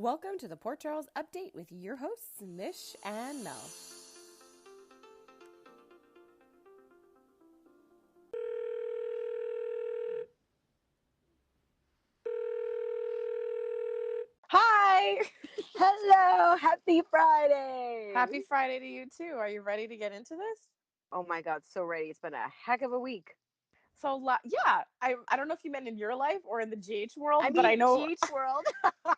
Welcome to the Port Charles Update with your hosts, Mish and Mel. Hi! Hello, happy Friday. Happy Friday to you too. Are you ready to get into this? Oh my God, so ready. It's been a heck of a week. So, I don't know if you meant in your life or in the GH world, I but mean, GH World.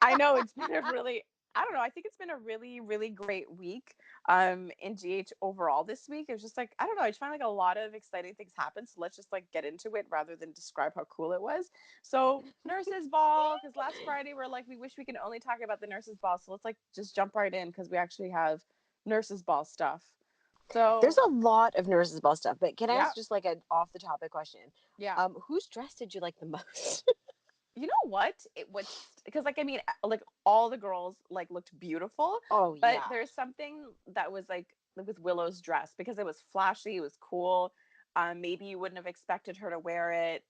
I know it's been a really I don't know. I think it's been a really, really great week in GH overall this week. It was just like, I don't know. I just found like a lot of exciting things happen. So let's just like get into it rather than describe how cool it was. So nurses ball, because last Friday we're like, we wish we could only talk about the nurses ball. So let's like just jump right in because we actually have nurses ball stuff. There's So a lot of nurses ball stuff, but can I yeah, ask just like an off the topic question? yeah. Whose dress did you like the most? You know what? It was because like I mean like all the girls like looked beautiful, Oh but yeah. there's something that was like with Willow's dress because it was flashy, it was cool. Maybe you wouldn't have expected her to wear it,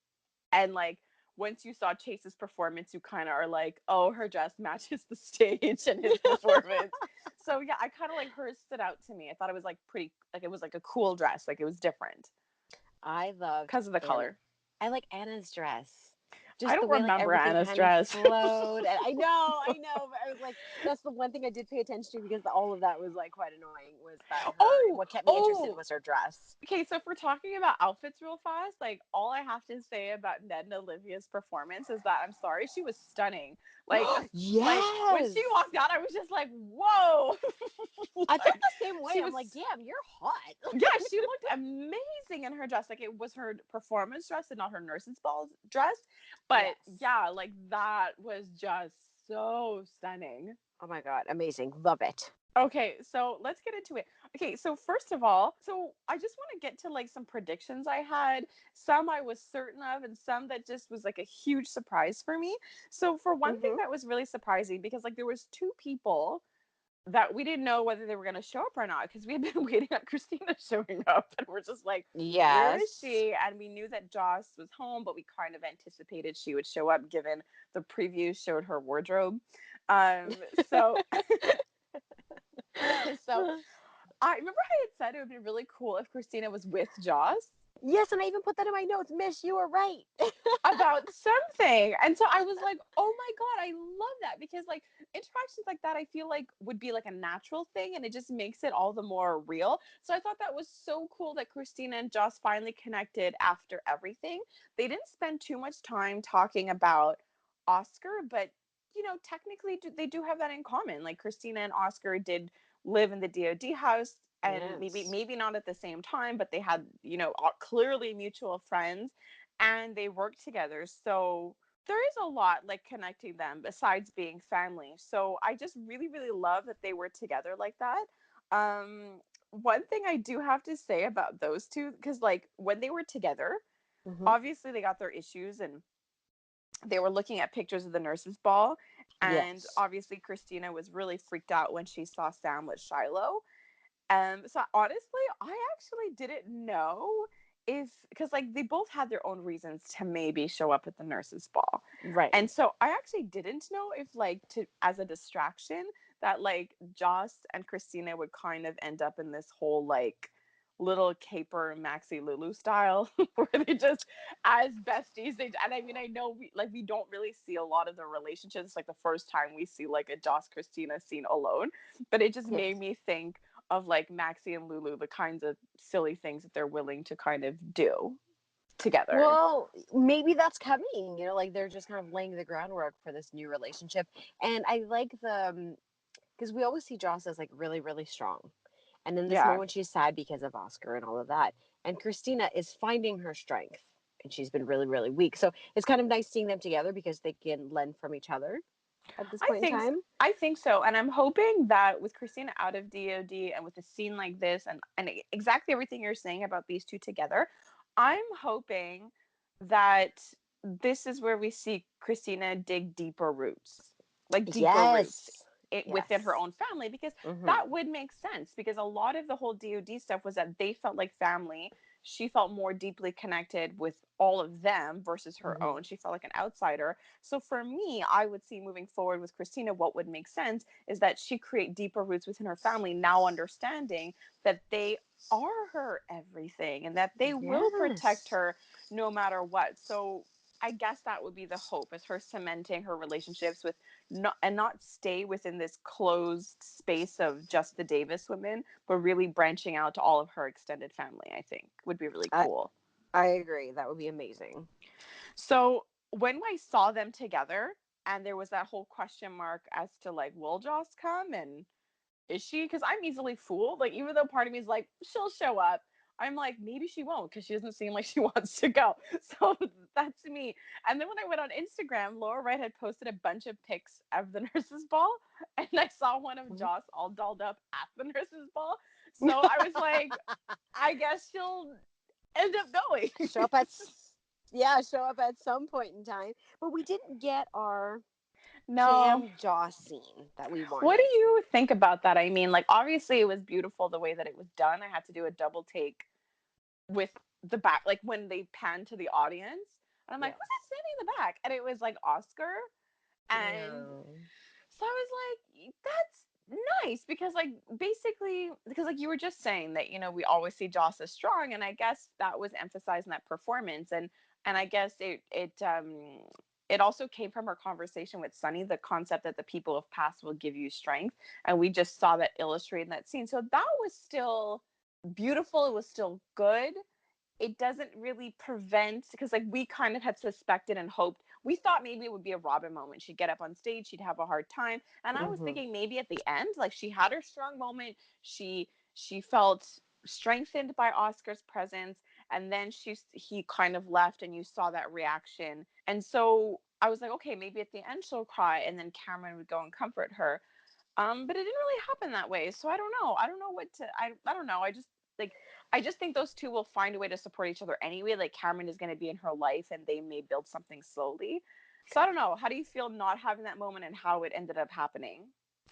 and like once you saw Chase's performance, you kind of are like, oh, her dress matches the stage and his performance. So yeah, I kind of like hers stood out to me. I thought it was like pretty, like it was like a cool dress, like it was different I loved because of the Anna. color. I like Anna's dress. I Just the don't way like remember everything Anna's kind of dress. flowed. And I know, but I was like, that's the one thing I did pay attention to because all of that was like quite annoying. Was that her? Oh, What kept me interested oh, was her dress. okay, so if we're talking about outfits real fast, like all I have to say about Ned and Olivia's performance is that I'm sorry, she was stunning. Like when she Yes. walked out, I was just like, whoa. I felt Like the same way. she I'm like, was damn, you're hot. yeah, she looked amazing in her dress. Like it was her performance dress and not her nurse's ball dress. But Yes. yeah, like that was just so stunning. Oh my God, amazing. Love it. Okay, so let's get into it. Okay, so first of all, so I just want to get to like some predictions I had. Some I was certain of, and some that just was like a huge surprise for me. So for one thing Mm-hmm. that was really surprising because like there was two people that we didn't know whether they were going to show up or not because we had been waiting on Christina showing up and we're just like, where is Yes. she? And we knew that Joss was home, but we kind of anticipated she would show up given the preview showed her wardrobe. So so I remember I had said it would be really cool if Christina was with Joss Yes, and I even put that in my notes. Miss, you were right. about something. And so I was like, oh my God, I love that because like interactions like that, I feel like would be like a natural thing and it just makes it all the more real. So I thought that was so cool that Christina and Joss finally connected after everything. They didn't spend too much time talking about Oscar, but you know, technically they do have that in common. Like Christina and Oscar did live in the DoD house and maybe Yes. maybe not at the same time, but they had, you know, clearly mutual friends and they work together. So there is a lot like connecting them besides being family. So I just really, really love that they were together like that. One thing I do have to say about those two, because like when they were together, Mm-hmm. obviously they got their issues and they were looking at pictures of the nurses' ball. And Yes. obviously Christina was really freaked out when she saw Sam with Shiloh. So honestly, I actually didn't know if because like they both had their own reasons to maybe show up at the nurses' ball. Right. And so I actually didn't know if like to as a distraction that like Joss and Christina would kind of end up in this whole like little caper Maxi Lulu style where they just as besties they and I mean I know we don't really see a lot of the relationships. It's like the first time we see like a Joss Christina scene alone, but it just made Yes. me think of like Maxi and Lulu, the kinds of silly things that they're willing to kind of do together. Well, maybe that's coming. Like they're just kind of laying the groundwork for this new relationship. And I like the because we always see Joss as like really, really strong. And then this Yeah. moment she's sad because of Oscar and all of that. And Christina is finding her strength. And she's been really, really weak. So it's kind of nice seeing them together because they can lend from each other at this I point in think time. I think so, and I'm hoping that with Christina out of DoD and with a scene like this, and exactly everything you're saying about these two together, I'm hoping that this is where we see Christina dig deeper roots, like deeper roots Yes. within her Yes. own family, because Mm-hmm. that would make sense. Because a lot of the whole DoD stuff was that they felt like family she felt more deeply connected with all of them versus her Mm-hmm. own. She felt like an outsider. So for me, I would see moving forward with Christina, what would make sense is that she create deeper roots within her family, now understanding that they are her everything and that they will protect Yes. her no matter what. So I guess that would be the hope, is her cementing her relationships with not stay within this closed space of just the Davis women, but really branching out to all of her extended family. I think would be really I cool. I agree. That would be amazing. So when I saw them together, and there was that whole question mark as to like, will Joss come, and is she? Because I'm easily fooled. Like, even though part of me is like, she'll show up, I'm like, maybe she won't, because she doesn't seem like she wants to go. So that's me. And then when I went on Instagram, Laura Wright had posted a bunch of pics of the nurses' ball, and I saw one of Mhm. Joss all dolled up at the nurses' ball. So I was like, I guess she'll end up going. Show up at yeah, show up at some point in time. But we didn't get our No. Cam Joss scene that we What do wanted. you think about that? I mean, like, obviously it was beautiful the way that it was done. I had to do a double take with the back, like when they panned to the audience. And I'm like, who's Yes. that standing in the back? And it was like Oscar. And Yeah. so I was like, that's nice, because like basically, because like you were just saying that, we always see Joss as strong, and I guess that was emphasized in that performance. And I guess it also came from her conversation with Sonny, the concept that the people of past will give you strength. And we just saw that illustrated in that scene. So that was still beautiful. It was still good. It doesn't really prevent, because like we kind of had suspected and hoped, we thought maybe it would be a Robin moment. She'd get up on stage, she'd have a hard time, and I was Hmm. thinking maybe at the end, like, she had her strong moment, she felt strengthened by Oscar's presence, and then he kind of left, and you saw that reaction. And so I was like, okay, maybe at the end she'll cry, and then Cameron would go and comfort her. But it didn't really happen that way. So I don't know. I don't know what to. I don't know. I just think those two will find a way to support each other anyway. Like, Cameron is going to be in her life, and they may build something slowly. So I don't know. How do you feel not having that moment, and how it ended up happening?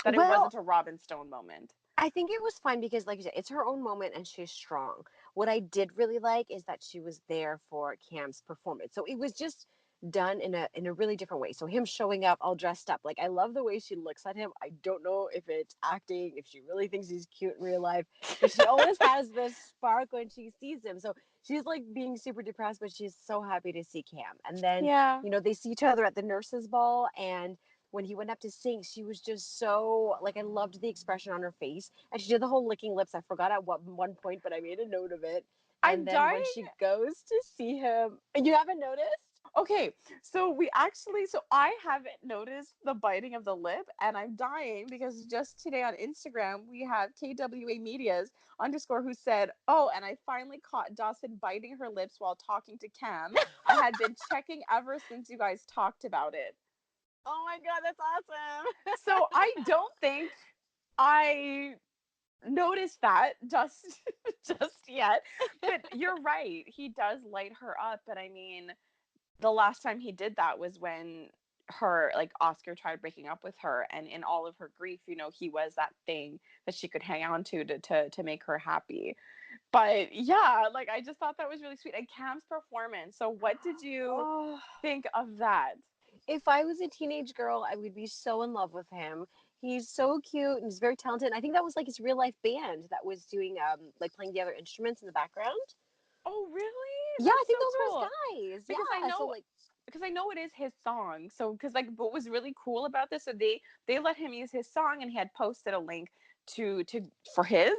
That it Well, wasn't a Robin Stone moment. I think it was fine because, like you said, it's her own moment and she's strong. What I did really like is that she was there for Cam's performance. So it was just done in a really different way. So him showing up all dressed up, like I love the way she looks at him. I don't know if it's acting, if she really thinks he's cute in real life, but she always has this spark when she sees him. So she's like being super depressed, but she's so happy to see Cam. And then, Yeah. they see each other at the nurses' ball, and when he went up to sing, she was just so like, I loved the expression on her face, and she did the whole licking lips. I forgot at what one point, but I made a note of it. And I'm then dying. when she goes to see him, you haven't noticed? Okay, so I haven't noticed the biting of the lip, and I'm dying because just today on Instagram we have KWA Medias underscore who said, "Oh, and I finally caught Dawson biting her lips while talking to Cam. I had been checking ever since you guys talked about it." Oh my god, that's awesome. So I don't think I noticed that just just yet, but you're right. He does light her up, but I mean, the last time he did that was when her like Oscar tried breaking up with her, and in all of her grief, he was that thing that she could hang on to make her happy. But yeah, like, I just thought that was really sweet. And Cam's performance, so what did you Oh, think of that? if I was a teenage girl, I would be so in love with him. He's so cute and he's very talented. And I think that was like his real life band that was doing like playing the other instruments in the background. Oh, really? Yeah, I That's so think those were cool. his guys. Because Yeah. So like, I know it is his song. So, because like what was really cool about this, so they let him use his song, and he had posted a link to for his,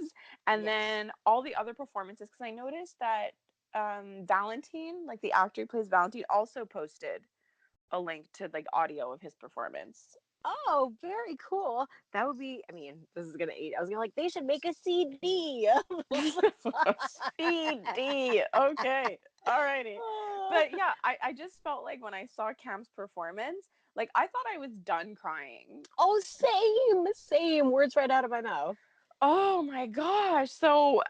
and yes. then all the other performances, because I noticed that Valentine, like the actor who plays Valentine, also posted a link to like audio of his performance. Oh, very cool. That would be, I mean, this is gonna eat. I was gonna like, they should make a CD. CD. Okay. Alrighty. But yeah, I just felt like when I saw Cam's performance, like, I thought I was done crying. Oh, same, same. Words right out of my mouth. Oh my gosh. So,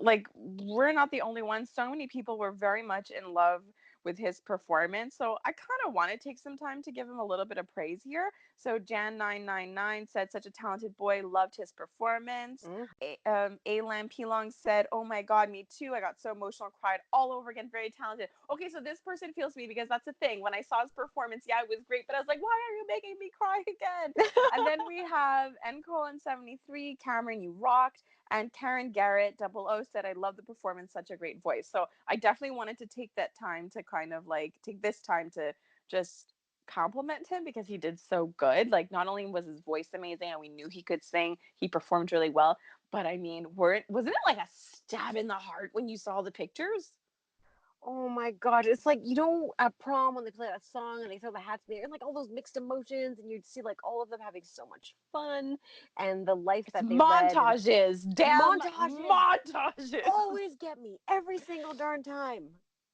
like, we're not the only ones. So many people were very much in love with his performance. So I kind of want to take some time to give him a little bit of praise here. So Jan999 said, such a talented boy, loved his performance. Mm. Alam Pilong said, oh my God, me too. I got so emotional, cried all over again. Very talented. Okay, so this person feels me because that's the thing. When I saw his performance, yeah, it was great, but I was like, why are you making me cry again? And then we have Ncolin73, Cameron, you rocked. And Karen Garrett, 00, said, I love the performance, such a great voice. So I definitely wanted to take that time to kind of like take this time to just compliment him because he did so good. Like, not only was his voice amazing and we knew he could sing, he performed really well. But I mean, wasn't it like a stab in the heart when you saw the pictures? Oh my God. It's like, at prom when they play that song and they throw the hats in the air and like all those mixed emotions, and you'd see like all of them having so much fun and the life It's that they led. And montages, damn montages montages. always get me every single darn time.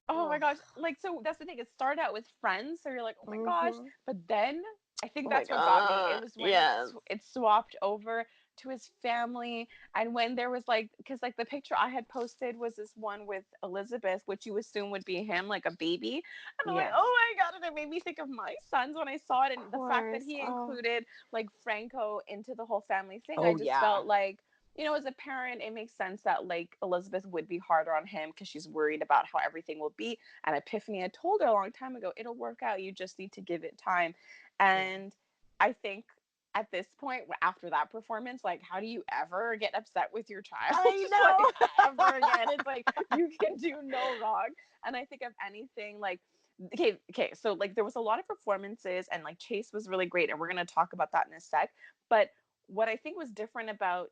Oh my Ugh. gosh. Like, so that's the thing. It started out with Friends. So you're like, oh my gosh. Mm-hmm. But then I think Oh my that's what got me. It God. was when Yes. it swapped over to his family. And when there was like, because like the picture I had posted was this one with Elizabeth, which you assume would be him, like a baby. And I'm like, Yes. oh my God. And it made me think of my sons when I saw it. Of And the fact that course. he Oh. included like Franco into the whole family thing, I Oh just yeah. felt like, as a parent, it makes sense that like Elizabeth would be harder on him because she's worried about how everything will be. And Epiphany had told her a long time ago, it'll work out. You just need to give it time. Yeah. And I think at this point, after that performance, like, how do you ever get upset with your child? I Just like know. ever again. It's like you can do no wrong. And I think of anything like, okay, so like there was a lot of performances and like Chase was really great. And we're going to talk about that in a sec. But what I think was different about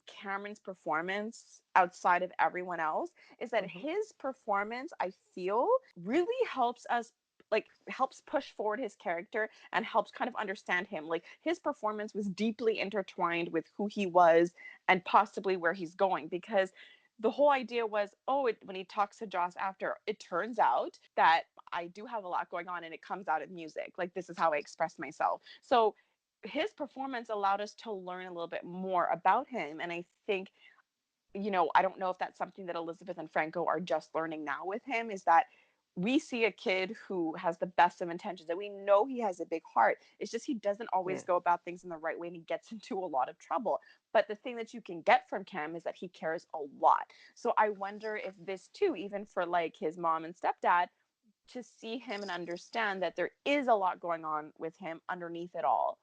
Cameron's performance outside of everyone else is that Mhm. his performance, I feel, really helps us like helps push forward his character and helps kind of understand him. Like his performance was deeply intertwined with who he was and possibly where he's going because the whole idea was, when he talks to Joss after, it turns out that I do have a lot going on and it comes out in music. Like, this is how I express myself. So his performance allowed us to learn a little bit more about him. And I think, I don't know if that's something that Elizabeth and Franco are just learning now with him, is that we see a kid who has the best of intentions and we know he has a big heart. It's just he doesn't always Yeah. go about things in the right way and he gets into a lot of trouble. But the thing that you can get from Cam is that he cares a lot. So I wonder if this too, even for like his mom and stepdad, to see him and understand that there is a lot going on with him underneath it all,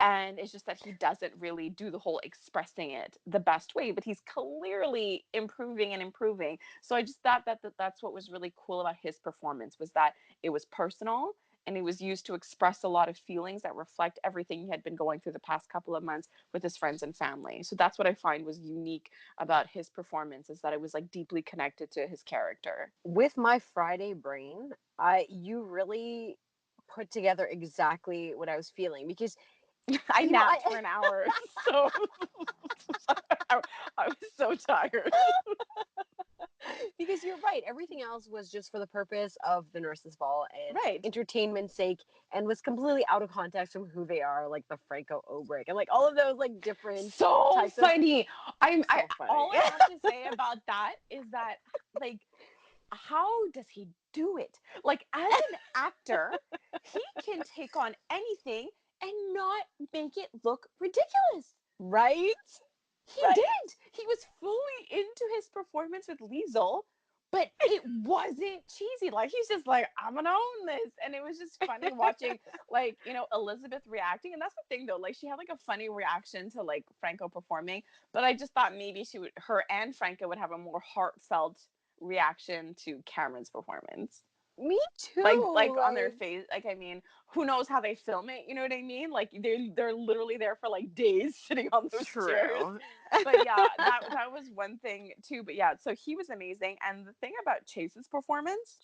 and it's just that he doesn't really do the whole expressing it the best way, but he's clearly improving and improving. So I just thought that that's what was really cool about his performance, was that it was personal and it was used to express a lot of feelings that reflect everything he had been going through the past couple of months with his friends and family. So that's what I find was unique about his performance, is that it was like deeply connected to his character. With my Friday brain, I you really put together exactly what I was feeling because I napped I for an hour, so I, I was so tired. because you're right. Everything else was just for the purpose of the nurse's ball and Right. entertainment's sake, and was completely out of context from who they are, like the Franco Obrick and like all of those like different So types of. funny. I So funny. all I have to say about that is that, like, how does he do it? Like, as an actor, he can take on anything and not make it look ridiculous. Right? He Right. did. He was fully into his performance with Liesel, but it wasn't cheesy. Like, he's just like, I'm gonna own this. And it was just funny watching, like, Elizabeth reacting. And that's the thing though, like, she had like a funny reaction to like Franco performing, but I just thought maybe her and Franco would have a more heartfelt reaction to Cameron's performance. Me Like too. on their Like face. Like, I mean, who knows how they film it, you know what I mean? Like, they're literally there for like days sitting on those chairs. true. But yeah, that was one thing too. But yeah, so he was amazing. And the thing about Chase's performance,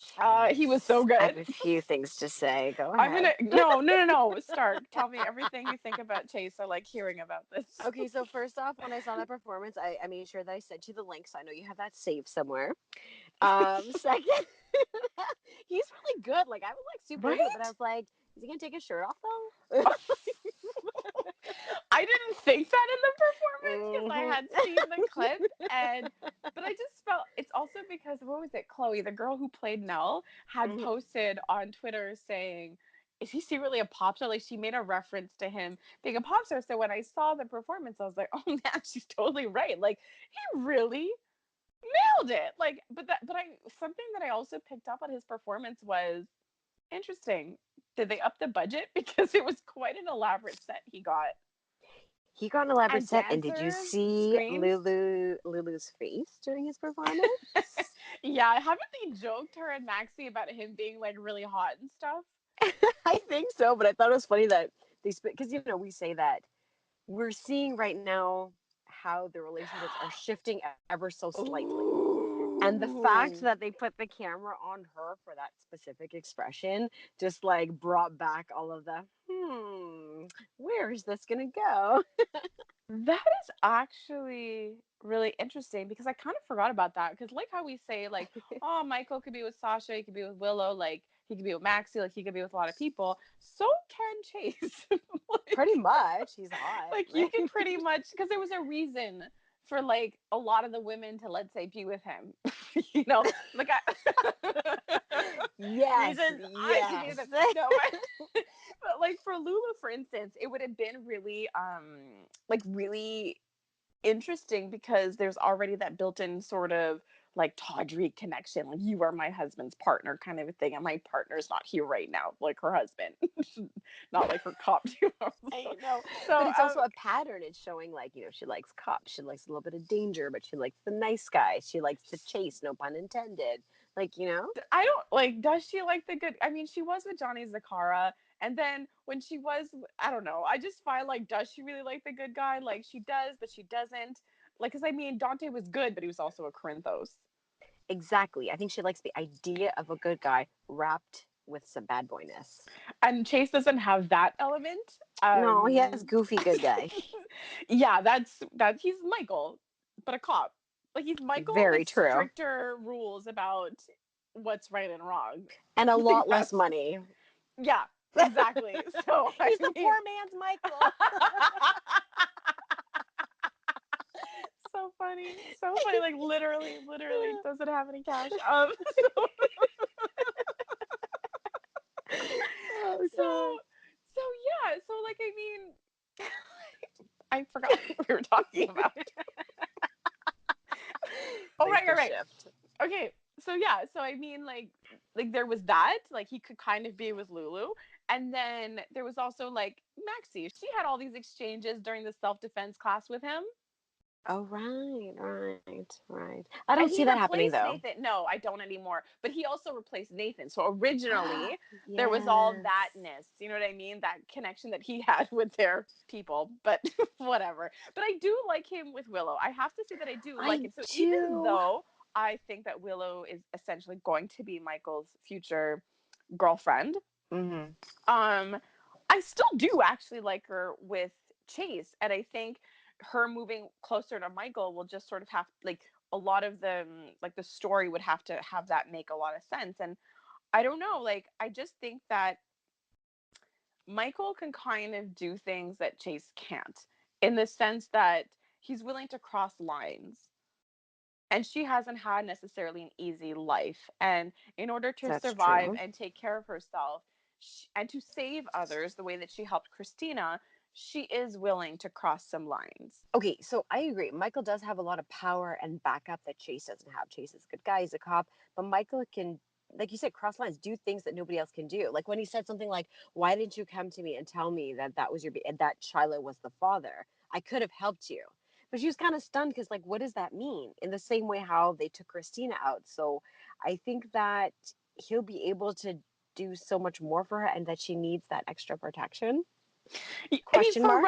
he was so Chase. I good. have a few things to say. Go I'm ahead. gonna no, Stark, tell me everything you think about Chase. I like hearing about this. Okay, so first off, when I saw that performance, I made sure that I sent you the link, so I know you have that saved somewhere. Second, he's really good. Like I was like super into it, but I Right? was like, is he gonna take his shirt off though? I didn't think that in the performance because I Mhm. had seen the clip and but I just felt it's also because what was it? Chloe, the girl who played Nell, had Mhm. posted on Twitter saying, is he secretly a pop star? Like she made a reference to him being a pop star. So when I saw the performance, I was like, oh man, she's totally right. Like he really nailed it. Like, but I something that I also picked up on his performance was interesting. Did they up the budget? Because it was quite an elaborate set he got. He got an elaborate And set, and did you dancers, see screams. Lulu's face during his performance? Yeah, haven't they joked her and Maxie about him being like really hot and stuff? I think so, but I thought it was funny that they spit because we say that we're seeing right now how the relationships are shifting ever so slightly. And the fact Ooh. that they put the camera on her for that specific expression just like brought back all of the where is this gonna go? That is actually really interesting because I kind of forgot about that. Because, like how we say, like, oh, Michael could be with Sasha, he could be with Willow, like, he could be with Maxie, like, he could be with a lot of people. So can Chase. Pretty like, much, he's hot. like, you can pretty much, because there was a reason for, like, a lot of the women to, let's say, be with him. you know, like, Yes, reasons I could be yes. with him. No, but like for Lulu, for instance, it would have been really, like really interesting because there's already that built-in sort of like tawdry connection, like you are my husband's partner kind of a thing, and my partner's not here right now, like her husband, not like her cop. I know, so but it's also a pattern. It's showing like she likes cops, she likes a little bit of danger, but she likes the nice guy. She likes to chase, no pun intended. Like. I don't like. Does she like the good? I mean, she was with Johnny Zakara, and then when she was, I don't know. I just find like, does she really like the good guy? Like she does, but she doesn't. Like, because I mean, Dante was good, but he was also a Corinthos. Exactly. I think she likes the idea of a good guy wrapped with some bad boyness. And Chase doesn't have that element. No, he has goofy good guy. Yeah, that he's Michael, but a cop. Like he's Michael Very with true. stricter rules about what's right and wrong. And a Like lot less that's money. yeah, exactly. So I He's the mean poor man's Michael. so funny. So funny. Like literally doesn't have any cash. So Oh so god. so yeah, so like I mean I forgot what we were talking about. Oh Like the right. shift. Okay, so yeah, so I mean like there was that, like he could kind of be with Lulu, and then there was also like Maxie. She had all these exchanges during the self-defense class with him. Oh right. I And don't he see that happening replaced though. Nathan. No, I don't anymore. But he also replaced Nathan. So originally there was all Yes. thatness. You know what I mean? That connection that he had with their people. But whatever. But I do like him with Willow. I have to say that I do like I him. So even do. though I think that Willow is essentially going to be Michael's future girlfriend, Hmm. um, I still do actually like her with Chase, and I think her moving closer to Michael will just sort of have like a lot of the like the story would have to have that make a lot of sense. And I don't know, like I just think that Michael can kind of do things that Chase can't, in the sense that he's willing to cross lines, and she hasn't had necessarily an easy life, and in order to That's survive true. and take care of herself and to save others the way that she helped Christina, she is willing to cross some lines. Okay, so I agree. Michael does have a lot of power and backup that Chase doesn't have. Chase is a good guy, he's a cop, but Michael can, like you said, cross lines, do things that nobody else can do. Like when he said something like, "Why didn't you come to me and tell me that that was that Shiloh was the father? I could have helped you." But she was kind of stunned because, like, what does that mean? In the same way how they took Christina out. So I think that he'll be able to do so much more for her, and that she needs that extra protection. I mean, Question mark?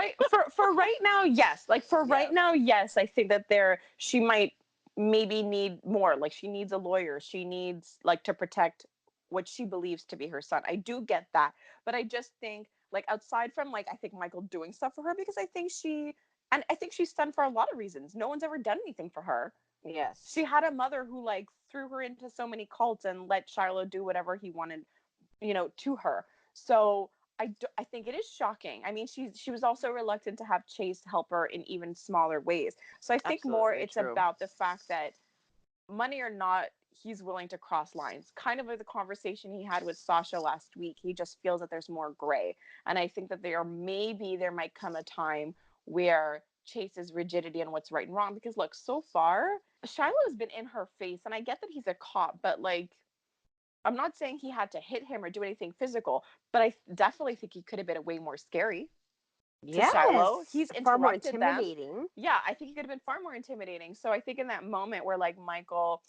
for right now, yes. Like for right Yes. now, yes. I think that she might maybe need more. Like she needs a lawyer. She needs like to protect what she believes to be her son. I do get that, but I just think like outside from like I think Michael doing stuff for her, because I think she's stunned for a lot of reasons. No one's ever done anything for her. Yes. She had a mother who like threw her into so many cults and let Shiloh do whatever he wanted, to her. So I think it is shocking. I mean, she was also reluctant to have Chase help her in even smaller ways. So I think more Absolutely it's true. about the fact that money or not, he's willing to cross lines. Kind of like the conversation he had with Sasha last week. He just feels that there's more gray. And I think that there might come a time where Chase's rigidity on what's right and wrong. Because look, so far, Shiloh has been in her face. And I get that he's a cop, but like, I'm not saying he had to hit him or do anything physical, but I definitely think he could have been way more scary to Shiloh. Yes. He's Far more interrupted them. intimidating. Yeah, I think he could have been far more intimidating. So I think in that moment where like Michael,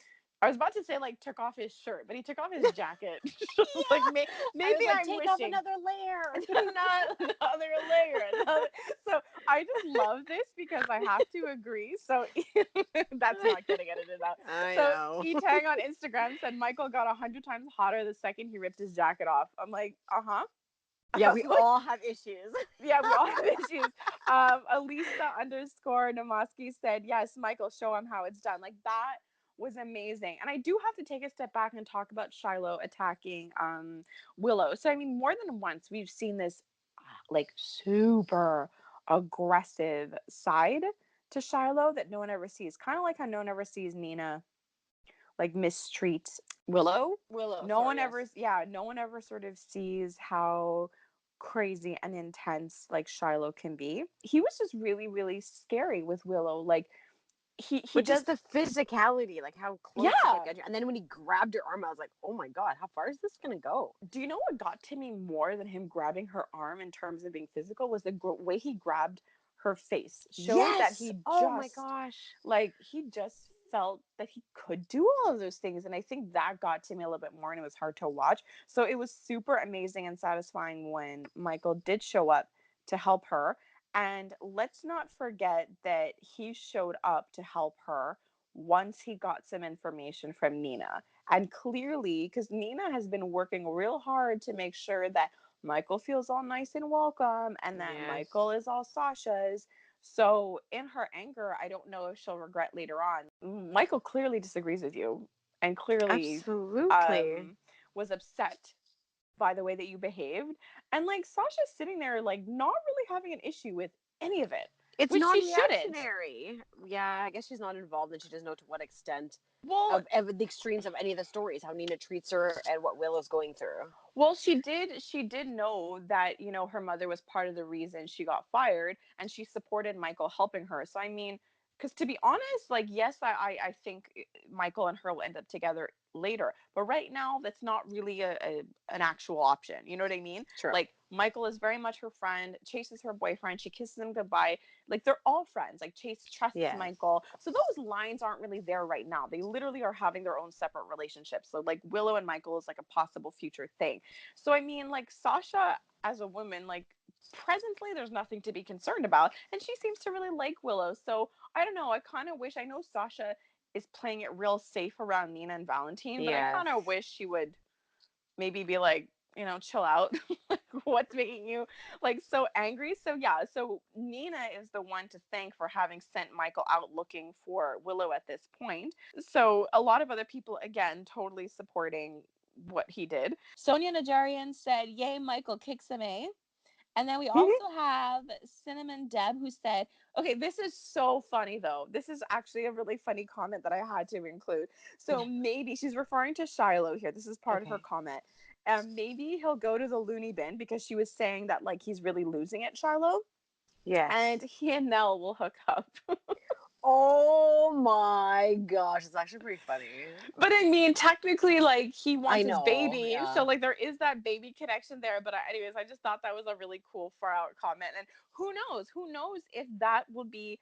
I was about to say like took off his shirt, but he took off his jacket. Like Yeah. I maybe was like, I'm take off wishing. another layer. Not another layer. So I just love this because I have to agree. So that's not getting edited out. I So know. Etang on Instagram said Michael got 100 times hotter the second he ripped his jacket off. I'm like, uh-huh. Yeah, we Like, all have issues. yeah, we all have issues. Elisa underscore Namaski said, yes, Michael, show him how it's done. Like that was amazing. And I do have to take a step back and talk about Shiloh attacking Willow. So I mean, more than once we've seen this like super aggressive side to Shiloh that no one ever sees. Kind of like how no one ever sees Nina like mistreat Willow. Willow, No sorry, one yes. ever, yeah, no one ever sort of sees how crazy and intense like Shiloh can be. He was just really, really scary with Willow. Like he But just does, the physicality, like how close he could yeah. get you. And then when he grabbed her arm, I was like, oh my God, how far is this going to go? Do you know what got to me more than him grabbing her arm in terms of being physical was the way he grabbed her face. Showed that Yes. he Oh my just gosh. like he just felt that he could do all of those things, and I think that got to me a little bit more and it was hard to watch. So it was super amazing and satisfying when Michael did show up to help her. And let's not forget that he showed up to help her once he got some information from Nina. And clearly, because Nina has been working real hard to make sure that Michael feels all nice and welcome and that Yes. Michael is all Sasha's. So, in her anger, I don't know if she'll regret later on. Michael clearly disagrees with you and clearly Absolutely. um, was upset by the way that you behaved. And like Sasha's sitting there, like, not really having an issue with any of it, It's which she shouldn't. non-reactionary. Yeah, I guess she's not involved and she doesn't know to what extent Well, of the extremes of any of the stories, how Nina treats her and what Willow's going through. Well, she did know that, her mother was part of the reason she got fired and she supported Michael helping her. So I mean, because to be honest, like yes, I think Michael and her will end up together later. But right now that's not really an actual option. You know what I mean? True. Like Michael is very much her friend, Chase is her boyfriend, she kisses him goodbye. Like they're all friends. Like Chase trusts Yes. Michael. So those lines aren't really there right now. They literally are having their own separate relationships. So like Willow and Michael is like a possible future thing. So I mean, like Sasha as a woman, like presently there's nothing to be concerned about, and she seems to really like Willow. So I don't know. I kind of wish I know Sasha is playing it real safe around Nina and Valentine, but I Yes. kind of wish she would maybe be like, chill out. Like, what's making you like so angry? So yeah, so Nina is the one to thank for having sent Michael out looking for Willow at this point. So a lot of other people again totally supporting what he did. Sonia Najarian said, "Yay, Michael kicks some A." And then we also have Cinnamon Deb who said, okay, this is so funny though. This is actually a really funny comment that I had to include. So maybe she's referring to Shiloh here. This is part of her Okay. comment. Maybe he'll go to the loony bin because she was saying that like he's really losing it, Shiloh. And Yes. he and Nell will hook up. Oh my gosh, it's actually pretty funny. But I mean, technically, like he I wants his know, baby, yeah. so like there is that baby connection there. But anyways, I just thought that was a really cool far out comment. And who knows? Who knows if that will be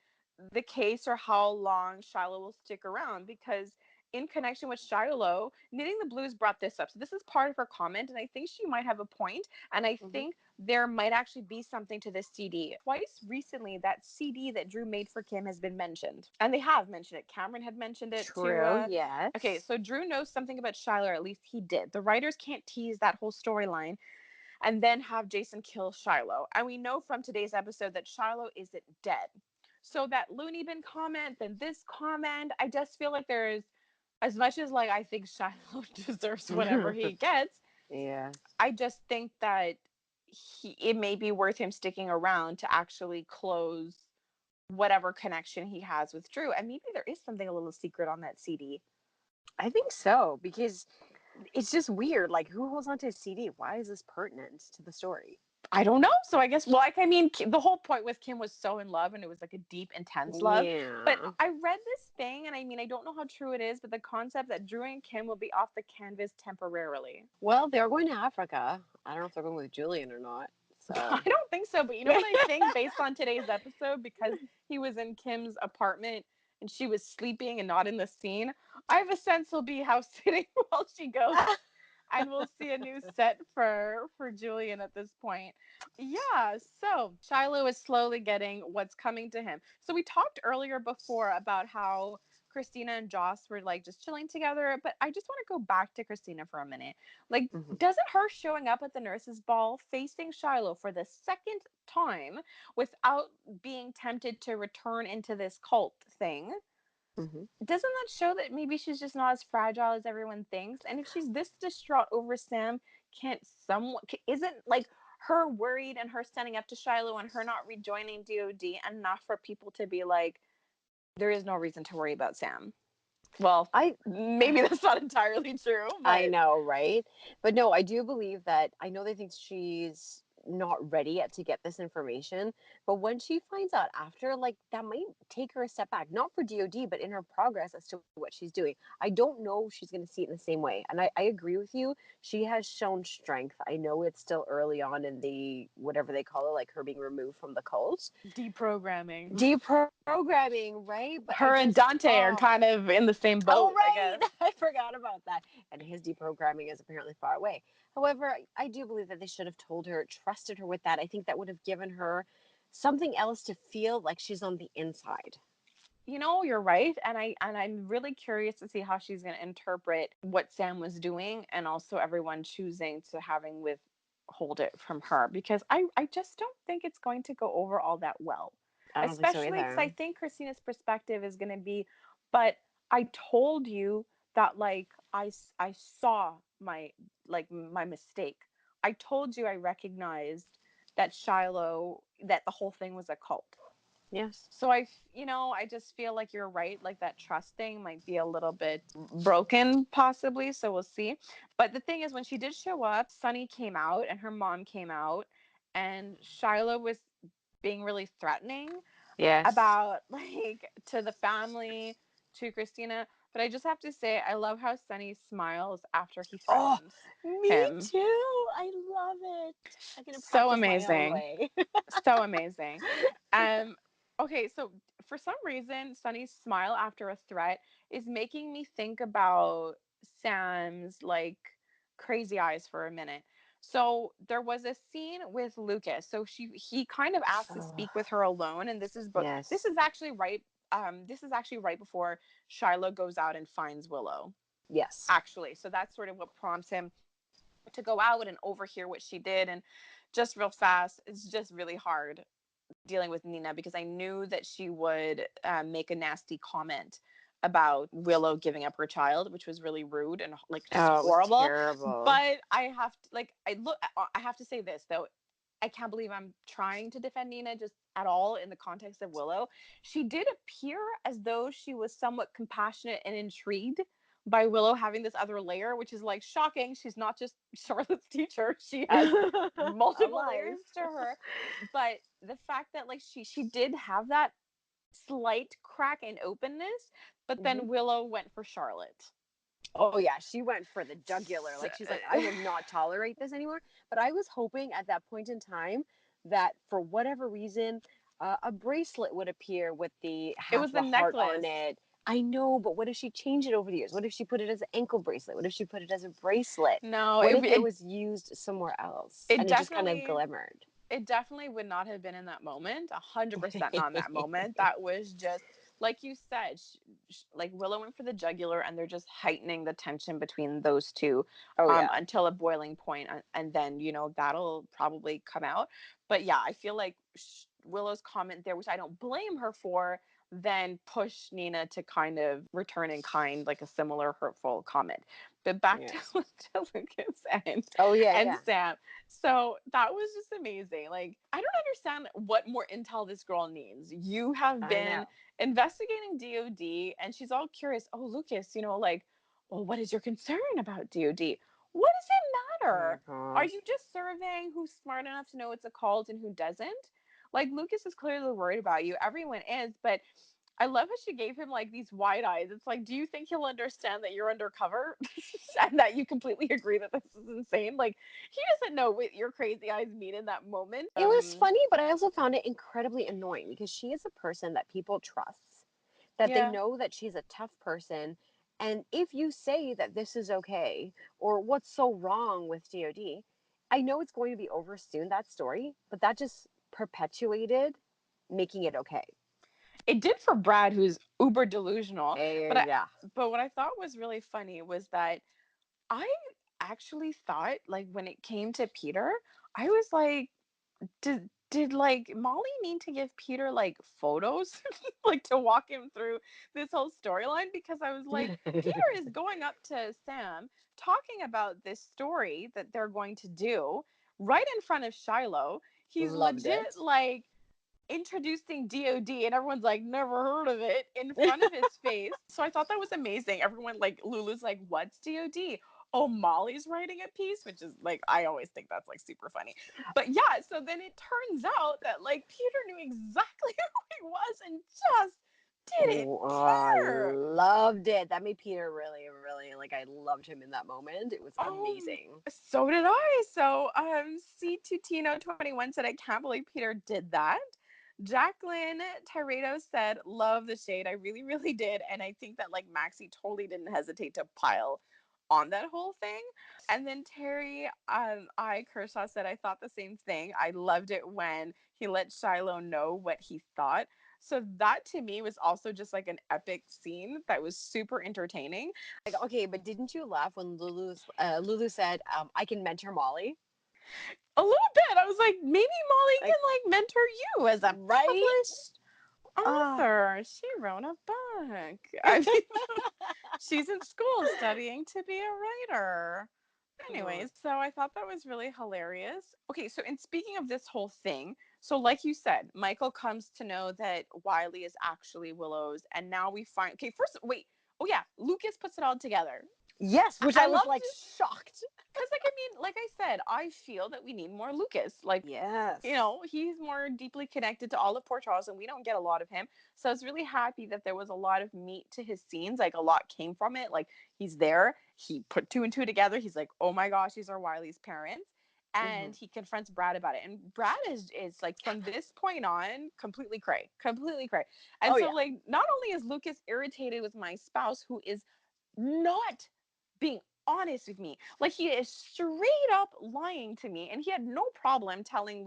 the case or how long Shiloh will stick around? Because in connection with Shiloh, Knitting the Blues brought this up. So this is part of her comment, and I think she might have a point. And I Mhm. think there might actually be something to this CD. Twice recently, that CD that Drew made for Kim has been mentioned, and they have mentioned it. Cameron had mentioned it to. True, Okay, yes. so Drew knows something about Shiloh, or at least he did. The writers can't tease that whole storyline and then have Jason kill Shiloh. And we know from today's episode that Shiloh isn't dead. So that loony bin comment, then this comment, I just feel like there's, as much as like I think Shiloh deserves whatever he gets, Yes. I just think that it may be worth him sticking around to actually close whatever connection he has with Drew. And maybe there is something a little secret on that CD. I think so, because it's just weird. Like, who holds on to a CD? Why is this pertinent to the story? I don't know. So I guess, well, like, I mean, the whole point with Kim was so in love and it was like a deep, intense love. But Yeah. I read this thing, and I mean, I don't know how true it is, but the concept that Drew and Kim will be off the canvas temporarily. Well, they're going to Africa. I don't know if they're going with Julian or not. I So. don't think so. But you know what I think based on today's episode, because he was in Kim's apartment and she was sleeping and not in the scene, I have a sense he'll be house sitting while she goes, and we'll see a new set for Julian at this point. Yeah, so Shiloh is slowly getting what's coming to him. So we talked earlier before about how Christina and Joss were like just chilling together, but I just want to go back to Christina for a minute. Like, Mhm. doesn't her showing up at the nurses' ball facing Shiloh for the second time without being tempted to return into this cult thing, Mhm. doesn't that show that maybe she's just not as fragile as everyone thinks? And if she's this distraught over Sam, can't someone, isn't like her worried and her standing up to Shiloh and her not rejoining DOD enough for people to be like, there is no reason to worry about Sam? Well, I maybe that's not entirely true, I but know, right? But no, I do believe that I know they think she's not ready yet to get this information. But when she finds out after, like that might take her a step back, not for DOD, but in her progress as to what she's doing. I don't know if she's going to see it in the same way. And I agree with you. She has shown strength. I know it's still early on in the whatever they call it, like her being removed from the cult, deprogramming. deprogramming, right? But I Her and just, Dante are kind of in the same oh, boat, I right. guess. I forgot about that. And his deprogramming is apparently far away. However, I do believe that they should have told her, trusted her with that. I think that would have given her something else to feel like she's on the inside. You know, you're right, and I'm really curious to see how she's going to interpret what Sam was doing, and also everyone choosing to having withhold it from her, because I just don't think it's going to go over all that well, I don't think so especially because I either. think Christina's perspective is going to be, but I told you that, like, I saw my, like, my mistake. I told you I recognized that Shiloh, that the whole thing was a cult. Yes. So I just feel like you're right. Like, that trust thing might be a little bit broken, possibly. So we'll see. But the thing is, when she did show up, Sonny came out and her mom came out, and Shiloh was being really threatening Yes. about, like, to the family, to Christina. But I just have to say, I love how Sonny smiles after he Oh, threatens me him. too. I love it. I'm going to So practice my own amazing. way. So amazing. Um, okay, so for some reason, Sunny's smile after a threat is making me think about Sam's, like, crazy eyes for a minute. So there was a scene with Lucas. So he kind of asked to Oh, speak with her alone, and this yes. is actually right. This is actually right before Shiloh goes out and finds Willow. Yes. Actually, so that's sort of what prompts him to go out and overhear what she did. And just real fast, it's just really hard dealing with Nina, because I knew that she would make a nasty comment about Willow giving up her child, which was really rude and, like, just Oh, it was horrible. terrible. But I have to, like, I have to say this though. I can't believe I'm trying to defend Nina just at all in the context of Willow. She did appear as though she was somewhat compassionate and intrigued by Willow having this other layer, which is, like, shocking. She's not just Charlotte's teacher. She has A multiple life. layers to her. But the fact that, like, she did have that slight crack and openness, but Mhm. then Willow went for Charlotte. Oh yeah, she went for the jugular. So, Like she's like, I will not tolerate this anymore. But I was hoping at that point in time that for whatever reason, a bracelet would appear with the it half was of the a heart on necklace. it. I know, but what if she changed it over the years? What if she put it as an ankle bracelet? What if she put it as a bracelet? No, What if it was used somewhere else it and it just kind of definitely glimmered? it definitely would not have been in that moment. 100% not in that moment. That was just, like you said, like, Willow went for the jugular, and they're just heightening the tension between those two, Oh yeah. until a boiling point, and then, that'll probably come out. But yeah, I feel like Willow's comment there, which I don't blame her for, then push Nina to kind of return in kind, like a similar hurtful comment. But back to, Yes. to Lucas Oh yeah, and yeah. Sam. So that was just amazing. Like, I don't understand what more intel this girl needs. You have I know. been investigating DOD, and she's all curious. Oh, Lucas, like, well, what is your concern about DOD? What does it Oh my matter? Are gosh. you just surveying who's smart enough to know it's a cult and who doesn't? Like, Lucas is clearly worried about you. Everyone is, but I love how she gave him like these wide eyes. It's like, do you think he'll understand that you're undercover and that you completely agree that this is insane? Like, he doesn't know what your crazy eyes mean in that moment. It was funny, but I also found it incredibly annoying because she is a person that people trust, that they Yeah. know that she's a tough person. And if you say that this is okay or what's so wrong with DOD, I know it's going to be over soon, that story, but that just perpetuated making it okay. It did for Brad, who's uber delusional. But I, Yeah. but what I thought was really funny was that I actually thought, like, when it came to Peter, I was like, did like Molly need to give Peter like photos like to walk him through this whole storyline? Because I was like, Peter is going up to Sam talking about this story that they're going to do right in front of Shiloh. He's Loved legit it. like introducing DOD, and everyone's like, never heard of it, in front of his face. So I thought that was amazing. Everyone, like, Lulu's like, what's DOD? Oh, Molly's writing a piece, which is like, I always think that's like super funny. But yeah, so then it turns out that like Peter knew exactly who he was and just didn't Oh, I care. loved it. That made Peter really, really like. I loved him in that moment. It was Oh, amazing. so did I. So C2Tino21 said, I can't believe Peter did that. Jacqueline Tyredo said, love the shade. I really, really did. And I think that like Maxie totally didn't hesitate to pile on that whole thing. And then Terry I Kershaw said, I thought the same thing. I loved it when he let Shiloh know what he thought. So that to me was also just like an epic scene that was super entertaining. Like, okay, but didn't you laugh when Lulu said, "I can mentor Molly"? A little bit. I was like, maybe Molly Like, can like mentor you as a right? published Ah, author. She wrote a book. I mean, she's in school studying to be a writer. Anyways, so I thought that was really hilarious. Okay, so in speaking of this whole thing, so like you said, Michael comes to know that Wiley is actually Willow's, and now we find, okay, first, wait, oh yeah, Lucas puts it all together. yes, which I I was loved like it shocked. because, like, I mean, like I said, I feel that we need more Lucas. Like, Yes. he's more deeply connected to all of Port Charles, and we don't get a lot of him. So I was really happy that there was a lot of meat to his scenes. Like, a lot came from it. Like, he's there. He put two and two together. He's like, oh my gosh, these are Wiley's parents. Hmm. And he confronts Brad about it. And Brad is like, from this point on, completely cray, completely cray. And Oh so, yeah. like, not only is Lucas irritated with my spouse, who is not being honest with me. Like, he is straight up lying to me. And he had no problem telling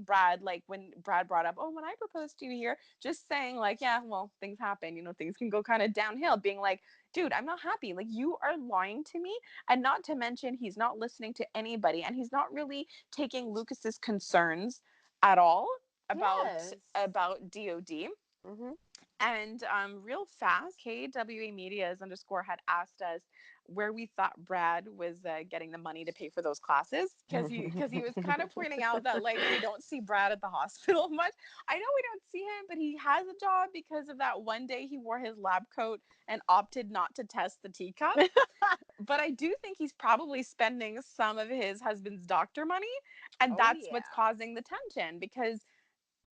Brad, like when Brad brought up, oh, when I proposed to you here, just saying, like, yeah, well, things happen, things can go kind of downhill, being like, dude, I'm not happy. Like, you are lying to me. And not to mention, he's not listening to anybody, and he's not really taking Lucas's concerns at all about Yes. about DOD. Hmm. And real fast, KWA Medias underscore had asked us where we thought Brad was getting the money to pay for those classes, because he was kind of pointing out that like we don't see Brad at the hospital much. I know we don't see him, but he has a job because of that one day he wore his lab coat and opted not to test the teacup. But I do think he's probably spending some of his husband's doctor money, and Oh that's what's yeah. causing the tension, because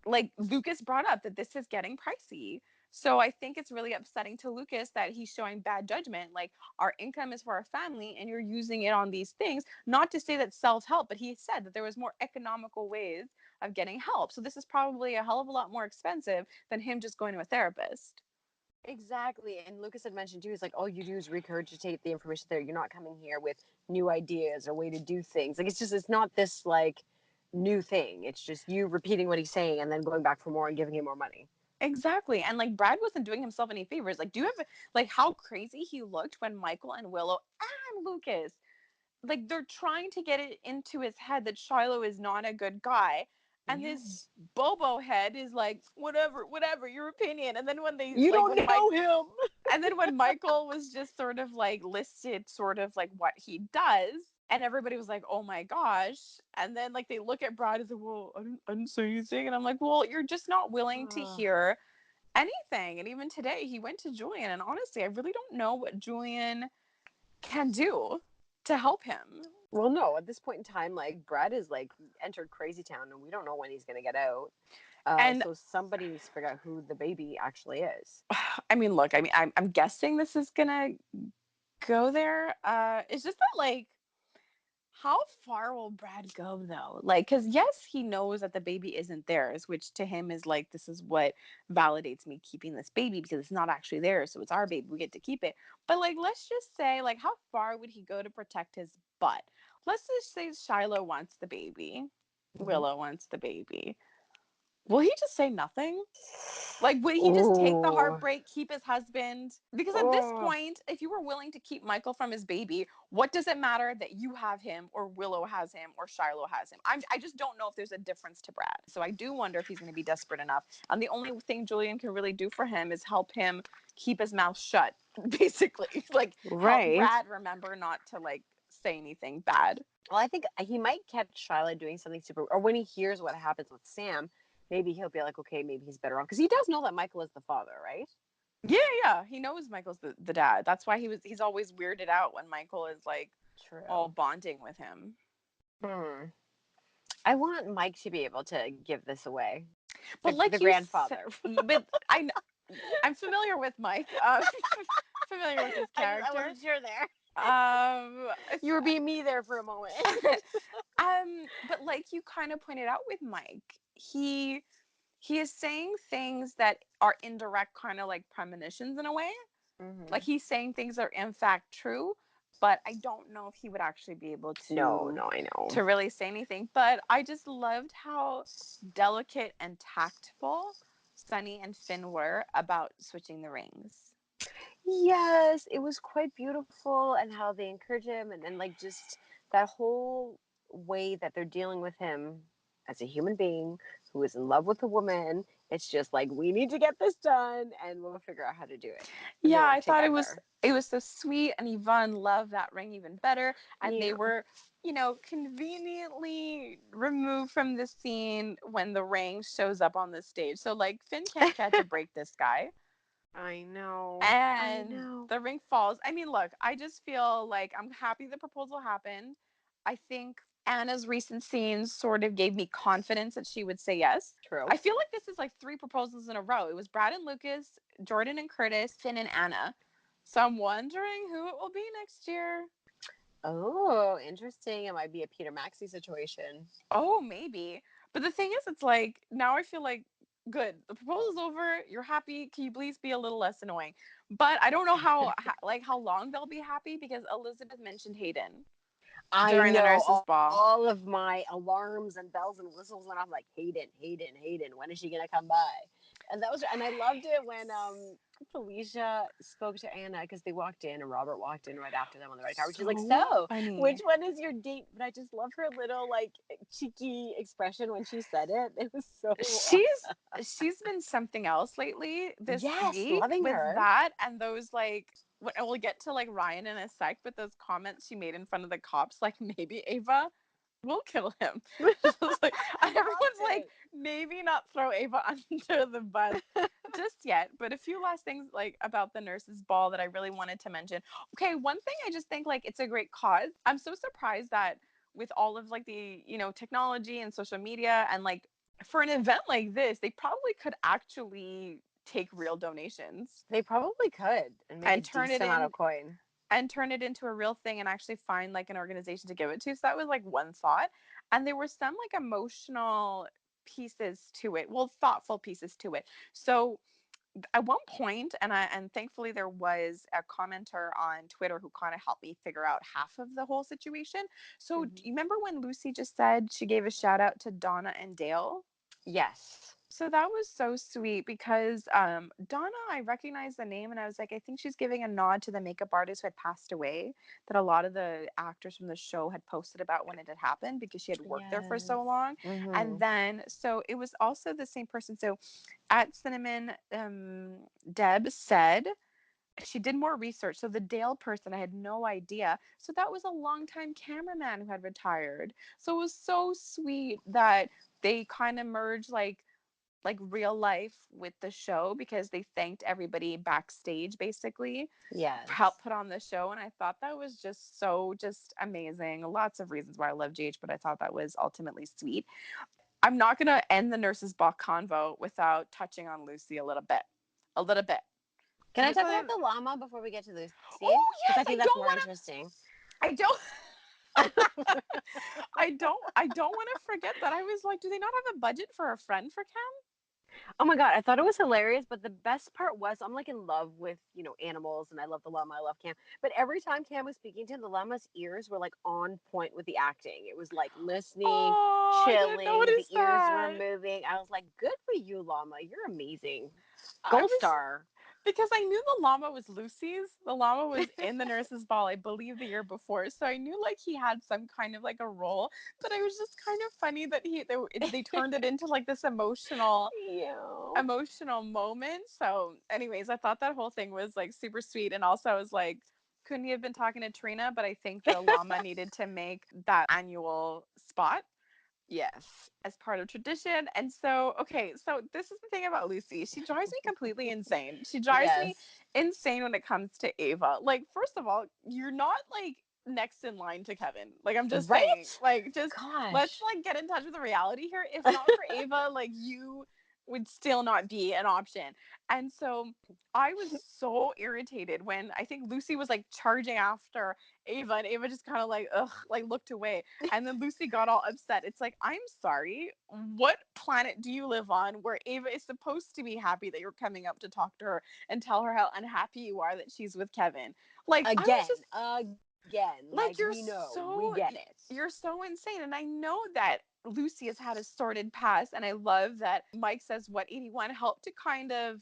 like Lucas brought up that this is getting pricey. So I think it's really upsetting to Lucas that he's showing bad judgment. Like, our income is for our family and you're using it on these things. Not to say that self-help, but he said that there was more economical ways of getting help. So this is probably a hell of a lot more expensive than him just going to a therapist. Exactly. And Lucas had mentioned too, he's like, all you do is regurgitate the information there. You're not coming here with new ideas or way to do things. Like, it's not this like new thing. It's just you repeating what he's saying and then going back for more and giving him more money. Exactly. And like Brad wasn't doing himself any favors. Like, do you have like how crazy he looked when Michael and Willow and Lucas, like, they're trying to get it into his head that Shiloh is not a good guy. And Yeah. this Bobo head is like, whatever, your opinion. And then when they You like don't when Mike know him. and then when Michael was just sort of like listed sort of like what he does, and everybody was like, oh my gosh. And then like they look at Brad and say, well, I didn't say anything. And I'm like, well, you're just not willing to hear anything. And even today he went to Julian, and honestly, I really don't know what Julian can do to help him. Well, no, at this point in time, like Brad is like entered crazy town and we don't know when he's gonna get out. And So somebody needs to figure out who the baby actually is. I mean, look, I mean, I'm guessing this is gonna go there. It's just that like, how far will Brad go though? Like, because yes, he knows that the baby isn't theirs, which to him is like, this is what validates me keeping this baby because it's not actually theirs, so it's our baby. We get to keep it. But like, let's just say, like, how far would he go to protect his butt? Let's just say Shiloh wants the baby, Mhm. Willow wants the baby. Will he just say nothing? Like, would he just take the Oh, heartbreak, keep his husband? Because at this oh, point, if you were willing to keep Michael from his baby, what does it matter that you have him or Willow has him or Shiloh has him? I just don't know if there's a difference to Brad. So I do wonder if he's going to be desperate enough. And the only thing Julian can really do for him is help him keep his mouth shut, basically. Like, help right. Brad remember not to, like, say anything bad. Well, I think he might catch Shiloh doing something super, or when he hears what happens with Sam, maybe he'll be like, okay, maybe he's better off because he does know that Michael is the father, right? Yeah, yeah. He knows Michael's the dad. That's why he's always weirded out when Michael is like all True. bonding with him. Hmm. I want Mike to be able to give this away. But The like you said, grandfather. but I'm familiar with Mike. Familiar with his I character. wasn't sure there. Um, You were being me there for a moment. but like you kind of pointed out with Mike, he is saying things that are indirect, kind of like premonitions in a way. Like Hmm. he's saying things that are in fact true, but I don't know if he would actually be able No, no, I know. to really say anything. But I just loved how delicate and tactful Sunny and Finn were about switching the rings. Yes, it was quite beautiful, and how they encourage him, and then like just that whole way that they're dealing with him as a human being who is in love with a woman. It's just like we need to get this done, and we'll figure out how to do it, and they Yeah, work I thought together. it was so sweet, and Yvonne loved that ring even better. And they Yeah. were, conveniently removed from the scene when the ring shows up on the stage. So like Finn can't catch a break, this guy. I know. I And know. the ring falls. I mean, look, I just feel like I'm happy the proposal happened. I think Anna's recent scenes sort of gave me confidence that she would say yes. True. I feel like this is like three proposals in a row. It was Brad and Lucas, Jordan and Curtis, Finn and Anna. So I'm wondering who it will be next year. Oh, interesting. It might be a Peter Maxey situation. Oh, maybe. But the thing is, it's like now I feel like good. The proposal's over. You're happy. Can you please be a little less annoying? But I don't know how long they'll be happy because Elizabeth mentioned Hayden I during the know nurses' ball. all of my alarms and bells and whistles went off like Hayden, Hayden, Hayden. When is she gonna come by? And that was, and I loved it when Felicia spoke to Anna because they walked in and Robert walked in right after them on the red carpet. She's like, So "So, which funny. one is your date?" But I just love her little like cheeky expression when she said it. It was so She's been something else lately this yes, week loving with her. that and those like we'll get to like Ryan in a sec, but those comments she made in front of the cops, like maybe Ava will kill him. Just like, I and everyone's loved like, maybe not throw Ava under the bus just yet. But a few last things like about the nurses' ball that I really wanted to mention. Okay, one thing I just think like it's a great cause. I'm so surprised that with all of like the technology and social media and like for an event like this, they probably could actually take real donations They probably could and make a and turn it decent amount in of coin. and turn it into a real thing and actually find like an organization to give it to. So that was like one thought. And there were some like emotional pieces to it. Well, thoughtful pieces to it. So at one point, and thankfully there was a commenter on Twitter who kind of helped me figure out half of the whole situation. So do Mhm. you remember when Lucy just said she gave a shout out to Donna and Dale? Yes. So that was so sweet because Donna, I recognized the name and I was like, I think she's giving a nod to the makeup artist who had passed away, that a lot of the actors from the show had posted about when it had happened because she had worked there for Yes. so long. And Mm-hmm. then, so it was also the same person. So at Cinnamon, Deb said she did more research. So the Dale person, I had no idea. So that was a longtime cameraman who had retired. So it was so sweet that they kind of merged like real life with the show because they thanked everybody backstage basically for Yes. help put on the show, and I thought that was just so just amazing. Lots of reasons why I love GH, but I thought that was ultimately sweet. I'm not going to end the nurses ball convo without touching on Lucy a little bit. Can So I this talk one, about the llama before we get to Lucy? oh Because yes, I think that's more interesting. I don't I don't want to forget that. I was like, do they not have a budget for a friend for Cam? Oh my god, I thought it was hilarious, but the best part was I'm like in love with, animals and I love the llama, I love Cam. But every time Cam was speaking to him, the llama's ears were like on point with the acting. It was like listening, Oh, I didn't chilling, the notice ears were that. moving. I was like, good for you, llama. You're amazing. I Gold was star. because I knew the llama was Lucy's. The llama was in the nurse's ball, I believe, the year before. So I knew like he had some kind of like a role, but it was just kind of funny that they turned it into like this Yeah. emotional moment. So, anyways, I thought that whole thing was like super sweet, and also I was like, couldn't he have been talking to Trina? But I think the llama needed to make that annual spot Yes. as part of tradition. And so, okay, so this is the thing about Lucy. She drives me completely insane. She drives me Yes. insane when it comes to Ava. Like, first of all, you're not like next in line to Kevin. Like, I'm just saying, Right? like, just let's Gosh. like get in touch with the reality here. If not for Ava, like, you would still not be an option. And so I was so irritated when I think Lucy was like charging after Ava, and Ava just kind of like, ugh, like looked away. And then Lucy got all upset. It's like, I'm sorry. What planet do you live on where Ava is supposed to be happy that you're coming up to talk to her and tell her how unhappy you are that she's with Kevin? Like, I was Again. just Again. Like like, we know. We so get it. you're so insane. And I know that Lucy has had a sordid past, and I love that Mike says what 81 helped to kind of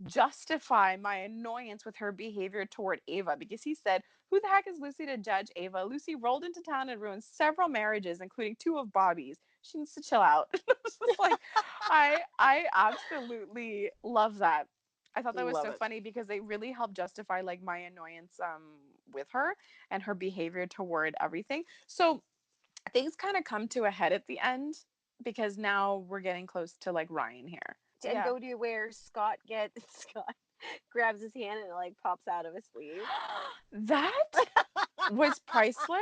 justify my annoyance with her behavior toward Ava, because he said, who the heck is Lucy to judge Ava? Lucy rolled into town and ruined several marriages, including two of Bobby's. She needs to chill out. It was just like, I absolutely love that. I thought that was Love so it. funny because they really helped justify like my annoyance with her and her behavior toward everything. So things kind of come to a head at the end because now we're getting close to like Ryan here. And Yeah. go to where Scott gets Scott grabs his hand and it like pops out of his sleeve. That was priceless.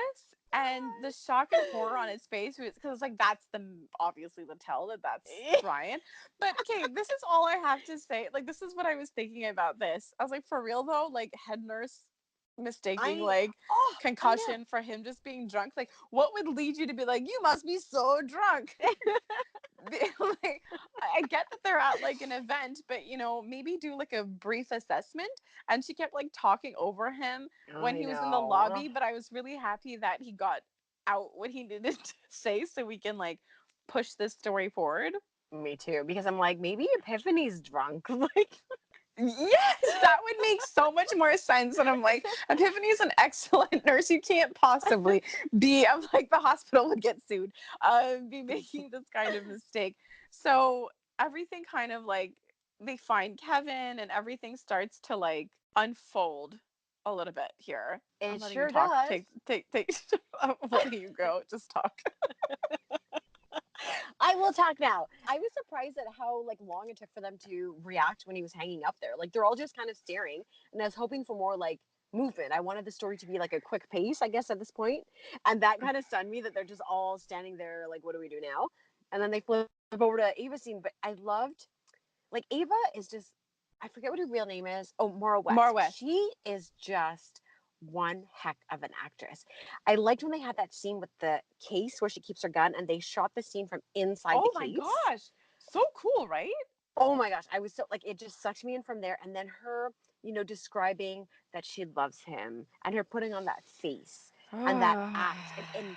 And the shock and horror on his face, because it's like that's the obviously the tell that that's Ryan. But okay, this is all I have to say. Like, this is what I was thinking about this. I was like, for real though, like head nurse mistaking I like I know. concussion for him just being drunk. Like, what would lead you to be like, you must be so drunk? Like, I get that they're at like an event, but maybe do like a brief assessment. And she kept like talking over him when I he was in the lobby, know. but I was really happy that he got out what he needed to say so we can like push this story forward. Me too. Because I'm like, maybe Epiphany's drunk. Like Yes, that would make so much more sense. And I'm like, Epiphany is an excellent nurse. You can't possibly be, I'm like, the hospital would get sued, be making this kind of mistake. So everything kind of like, they find Kevin and everything starts to like unfold a little bit here. I'm it letting you sure talk. does. Take, I'm letting you go. Just talk. I will talk now. I was surprised at how like long it took for them to react when he was hanging up there. Like they're all just kind of staring, and I was hoping for more like movement. I wanted the story to be like a quick pace, I guess, at this point. And that kind of stunned me that they're just all standing there like, what do we do now? And then they flip over to Ava's scene. But I loved like Ava is just I forget what her real name is. Oh, Maura More West. West. She is just one heck of an actress. I liked when they had that scene with the case where she keeps her gun and they shot the scene from inside the Oh my case. gosh. So cool, right? Oh my gosh, I was so like it just sucked me in from there. And then her, describing that she loves him and her putting on that face and that act and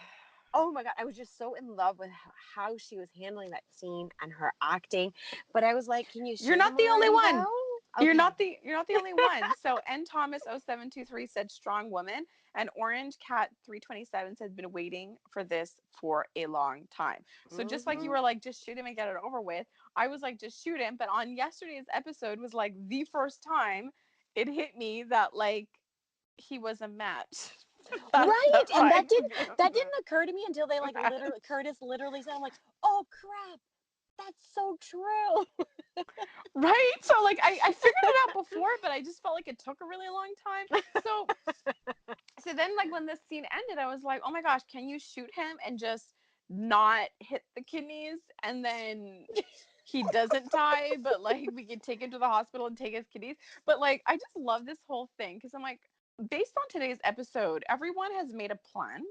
oh my God, I was just so in love with how she was handling that scene and her acting. But I was like, can you You're shoot not him the only already one. though? You're Okay. not the only one. So N Thomas 0723 said strong woman, and Orange Cat 327 says been waiting for this for a long time. So just like you Hmm. were like just shoot him and get it over with, I was like just shoot him, but on yesterday's episode was like the first time it hit me that like he was a match. Right. that And Ryan could be a that didn't occur to me until they like match. literally Curtis literally said, I'm like, oh crap, that's so true. Right? So like I figured it out before, but I just felt like it took a really long time. So so then like when this scene ended, I was like, oh my gosh, can you shoot him and just not hit the kidneys and then he doesn't die, but like we can take him to the hospital and take his kidneys. But like I just love this whole thing because I'm like, based on today's episode, everyone has made a plan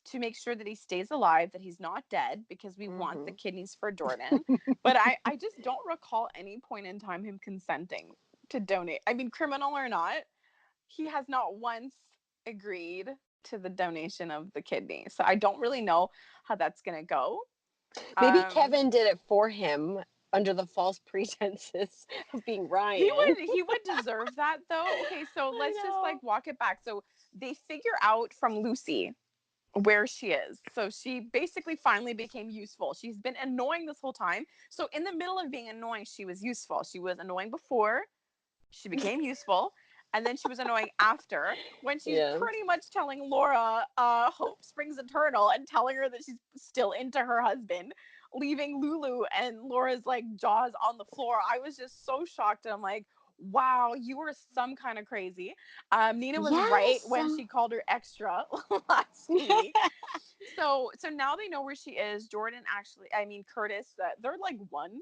to make sure that he stays alive, that he's not dead, because we want the Hmm. kidneys for Jordan. But I just don't recall any point in time him consenting to donate. I mean, criminal or not, he has not once agreed to the donation of the kidney. So I don't really know how that's gonna go. Maybe Um, Kevin did it for him under the false pretenses of being Ryan. he would deserve that though. Okay, so I let's just like know. walk it back. So they figure out from Lucy where she is. So she basically finally became useful. She's been annoying this whole time. So in the middle of being annoying, she was useful. She was annoying before, she became useful, and then she was annoying after when she's Yes. pretty much telling Laura hope springs eternal and telling her that she's still into her husband, leaving Lulu and Laura's like jaws on the floor. I was just so shocked, and I'm like, wow, you were some kind of crazy. Nina was right Yes. when she called her extra last week. So now they know where she is. Jordan actually, I mean Curtis, they're like one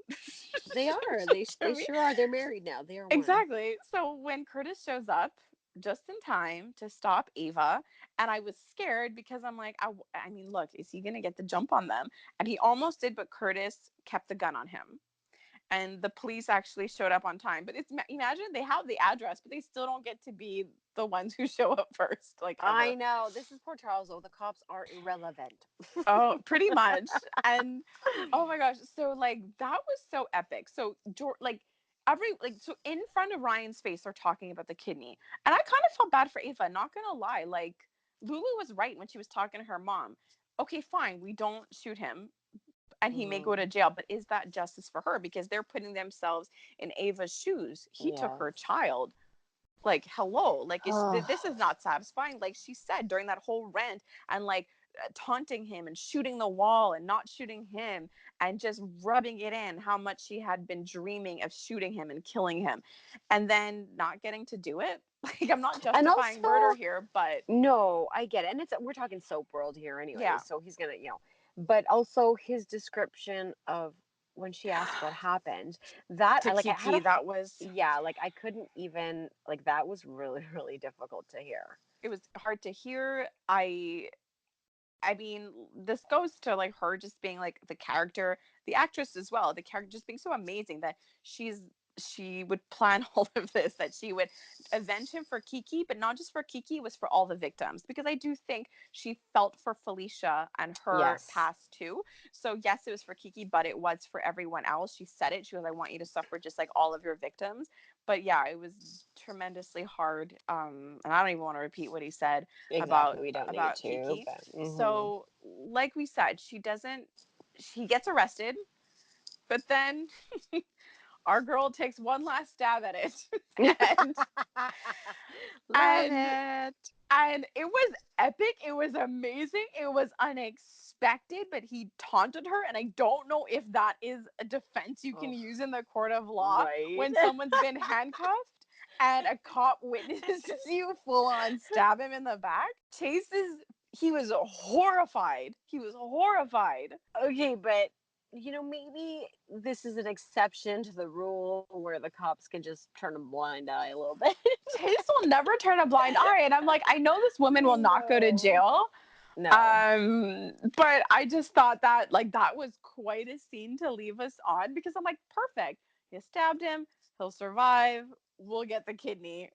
They are. to They me. sure are. They're married now. They are one. Exactly. So when Curtis shows up just in time to stop Ava, and I was scared because I'm like, I mean, look, is he going to get the jump on them? And he almost did, but Curtis kept the gun on him. And the police actually showed up on time. But it's imagine they have the address, but they still don't get to be the ones who show up first, like I ever. know. This is Port Charles, though. The cops are irrelevant. Oh, pretty much. And oh my gosh, so like that was so epic. So like so in front of Ryan's face they're talking about the kidney. And I kind of felt bad for Ava, not gonna lie. Like Lulu was right when she was talking to her mom. Okay, fine, we don't shoot him and he may go to Mm, jail, but is that justice for her? Because they're putting themselves in Ava's shoes. He took her yes. child. Like hello, like this is not satisfying, like she said during that whole rant, and like taunting him and shooting the wall and not shooting him, and just rubbing it in how much she had been dreaming of shooting him and killing him, and then not getting to do it. Like I'm not And justifying also, murder here, but no, I get it. And it's we're talking soap world here anyway, yeah. so he's gonna, but also his description of when she asked what happened, that To I had a Kiki, that was, yeah, like I couldn't even like that was really, really difficult to hear. it was hard to hear. I mean, this goes to like her just being like the character, the actress as well, the character just being so amazing that she would plan all of this, that she would avenge him for Kiki, but not just for Kiki, it was for all the victims. Because I do think she felt for Felicia and her Yes. past too. So yes, it was for Kiki, but it was for everyone else. She said it. She was, I want you to suffer just like all of your victims. But yeah, it was tremendously hard. And I don't even want to repeat what he said about Exactly. We don't need to, Kiki. but So, like we said, she gets arrested, but then our girl takes one last stab at it. and love and it. and it was epic, it was amazing, it was unexpected, but he taunted her, and I don't know if that is a defense you can Oh, use in the court of law right. when someone's been handcuffed and a cop witnesses you full on stab him in the back. He was horrified. He was horrified. Okay, but maybe this is an exception to the rule where the cops can just turn a blind eye a little bit. Chase will never turn a blind eye. And I'm like, I know this woman will not go to No. jail. No. But I just thought that like that was quite a scene to leave us on, because I'm like, perfect. You stabbed him, he'll survive, we'll get the kidney.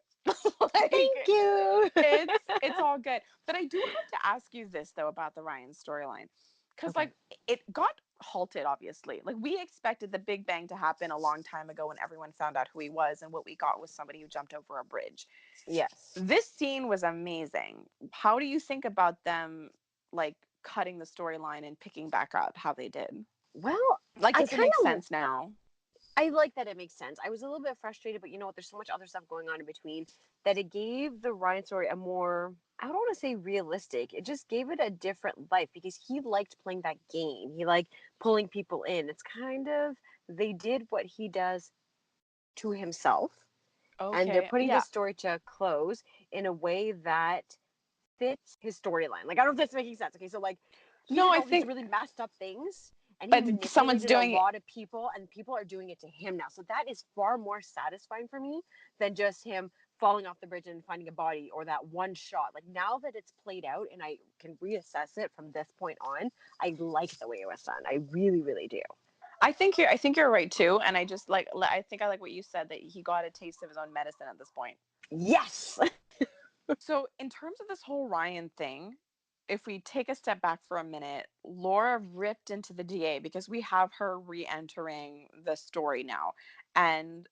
Like, Thank you. it's all good. But I do have to ask you this though about the Ryan storyline. Cuz Okay. like it got halted obviously. Like we expected the big bang to happen a long time ago when everyone found out who he was, and what we got was somebody who jumped over a bridge. Yes. This scene was amazing. How do you think about them like cutting the storyline and picking back up how they did? Well, Like, I does it kind make of sense now? I like that it makes sense. I was a little bit frustrated, but you know what? There's so much other stuff going on in between that it gave the Ryan story a more, I don't want to say realistic. It just gave it a different life because he liked playing that game. He liked pulling people in. It's kind of, they did what he does to himself, and they're Okay. putting Yeah. this story to a close in a way that fits his storyline. Like, I don't know if that's making sense. Okay, so like he No, did I all these think really messed up things and he but someone's manipulated a doing it. lot of people and people are doing it to him now. So that is far more satisfying for me than just him falling off the bridge and finding a body or that one shot. Like now that it's played out and I can reassess it from this point on, I like the way it was done. I really, really do. I think you're right too, and I just like I think I like what you said, that he got a taste of his own medicine at this point. Yes. So, in terms of this whole Ryan thing, if we take a step back for a minute, Laura ripped into the DA because we have her re-entering the story now. And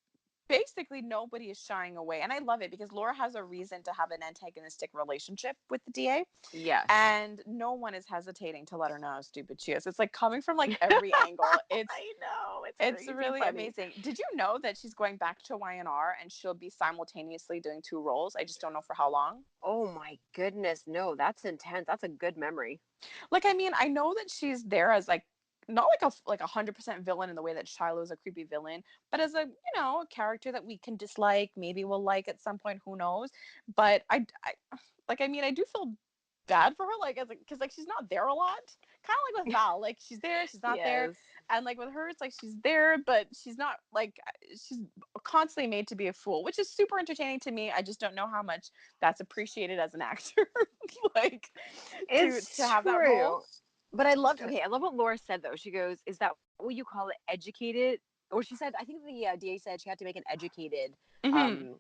basically nobody is shying away. And I love it because Laura has a reason to have an antagonistic relationship with the DA. Yes. And no one is hesitating to let her know how stupid she is. It's like coming from like every angle. I know. It's It's crazy really funny. amazing. Did you know that she's going back to YNR and she'll be simultaneously doing two roles? I just don't know for how long. Oh my goodness. No, that's intense. That's a good memory. Like, I mean, I know that she's there as like not like a 100% villain in the way that Shiloh is a creepy villain, but as a a character that we can dislike, maybe we'll like at some point, who knows? But I like, I mean, I do feel bad for her, like as because like she's not there a lot, kind of like with Val, like she's there, she's not there, Yes. and like with her, it's like she's there, but she's not like she's constantly made to be a fool, which is super entertaining to me. I just don't know how much that's appreciated as an actor, like to It's have that role. true. But I loved, okay, I love what Laura said though. She goes, is that what you call it? Educated? Or she said, I think the DA said she had to make an educated, Hmm.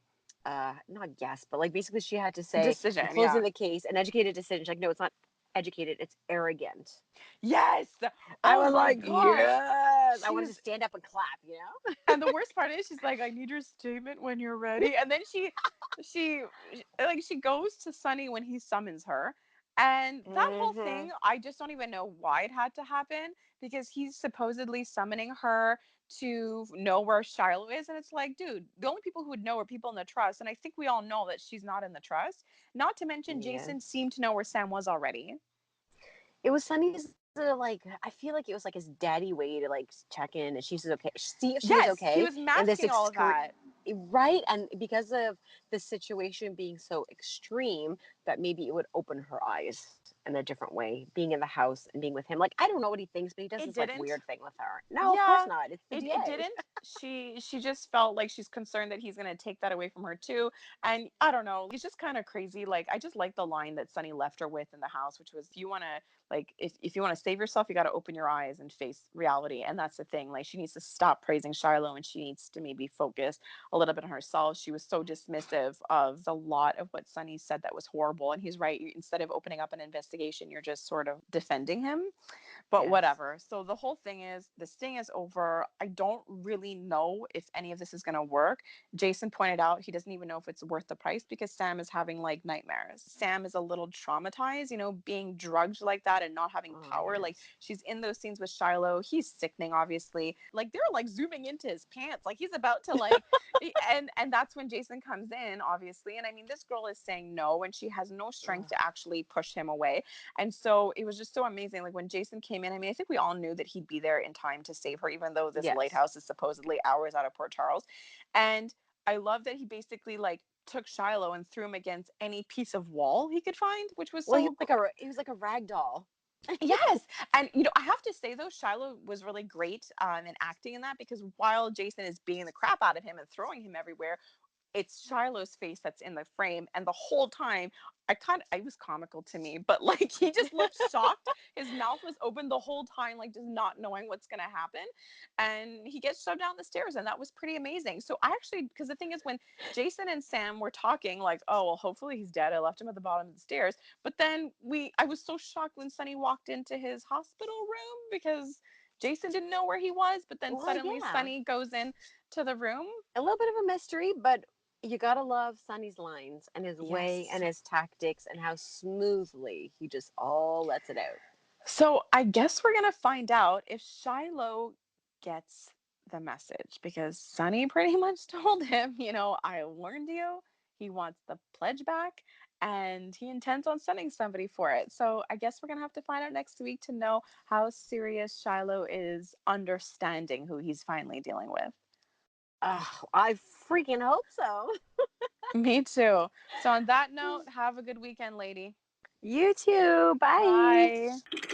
not guess, but like basically she had to say, I'm Decision, closing yeah. the case, an educated decision. She's like, no, it's not educated, it's arrogant. Yes. I Oh was my like, gosh. yes. I wanted to She's stand up and clap, you know? and the worst part is she's like, I need your statement when you're ready. And then she like she goes to Sonny when he summons her. And that whole Mm-hmm. thing, I just don't even know why it had to happen, because he's supposedly summoning her to know where Shiloh is. And it's like, dude, the only people who would know are people in the trust. And I think we all know that she's not in the trust. Not to mention, Jason Yes. seemed to know where Sam was already. It was Sunny's like I feel like it was like his daddy way to like check in and she's okay, see if she was Yes, he okay was in this masking all of that. right, and because of the situation being so extreme that maybe it would open her eyes in a different way being in the house and being with him. Like I don't know what he thinks, but he does It this like didn't. weird thing with her. No, of course Yeah, not, it's the it DA. didn't. She just felt like she's concerned that he's gonna take that away from her too. And I don't know, it's just kind of crazy. Like, I just like the line that Sunny left her with in the house, which was, you wanna, like, if you wanna save yourself, you gotta open your eyes and face reality. And that's the thing. Like, she needs to stop praising Shiloh and she needs to maybe focus a little bit on herself. She was so dismissive of a lot of what Sunny said that was horrible. And he's right. Instead of opening up an investigation, you're just sort of defending him, but Yes. whatever. So the whole thing is, this thing is over. I don't really know if any of this is going to work. Jason pointed out he doesn't even know if it's worth the price because Sam is having like nightmares. Sam is a little traumatized, being drugged like that and not having Oh power. Like, yes. she's in those scenes with Shiloh. He's sickening, obviously. Like, they're like zooming into his pants. Like, he's about to like and that's when Jason comes in, obviously. And I mean, this girl is saying no and she has no strength Oh, to actually push him away. And so it was just so amazing. Like, when Jason came in, I mean, I think we all knew that he'd be there in time to save her, even though this yes. lighthouse is supposedly hours out of Port Charles. And I love that he basically like took Shiloh and threw him against any piece of wall he could find, which was Well, so he was like a rag doll. yes. And I have to say though, Shiloh was really great in acting in that, because while Jason is beating the crap out of him and throwing him everywhere, it's Shiloh's face that's in the frame, and the whole time it was comical to me, but like he just looked shocked. His mouth was open the whole time, like just not knowing what's gonna happen. And he gets shoved down the stairs, and that was pretty amazing. So I actually, because the thing is, when Jason and Sam were talking, like, oh well, hopefully he's dead. I left him at the bottom of the stairs. But then I was so shocked when Sonny walked into his hospital room because Jason didn't know where he was, but then Well, suddenly yeah, Sonny goes in to the room. a little bit of a mystery, but you gotta love Sonny's lines and his way Yes. and his tactics and how smoothly he just all lets it out. So I guess we're gonna find out if Shiloh gets the message because Sonny pretty much told him, I warned you. He wants the pledge back and he intends on sending somebody for it. So I guess we're gonna have to find out next week to know how serious Shiloh is understanding who he's finally dealing with. I freaking hope so. Me too. So on that note, have a good weekend, lady. You too. Bye. Bye.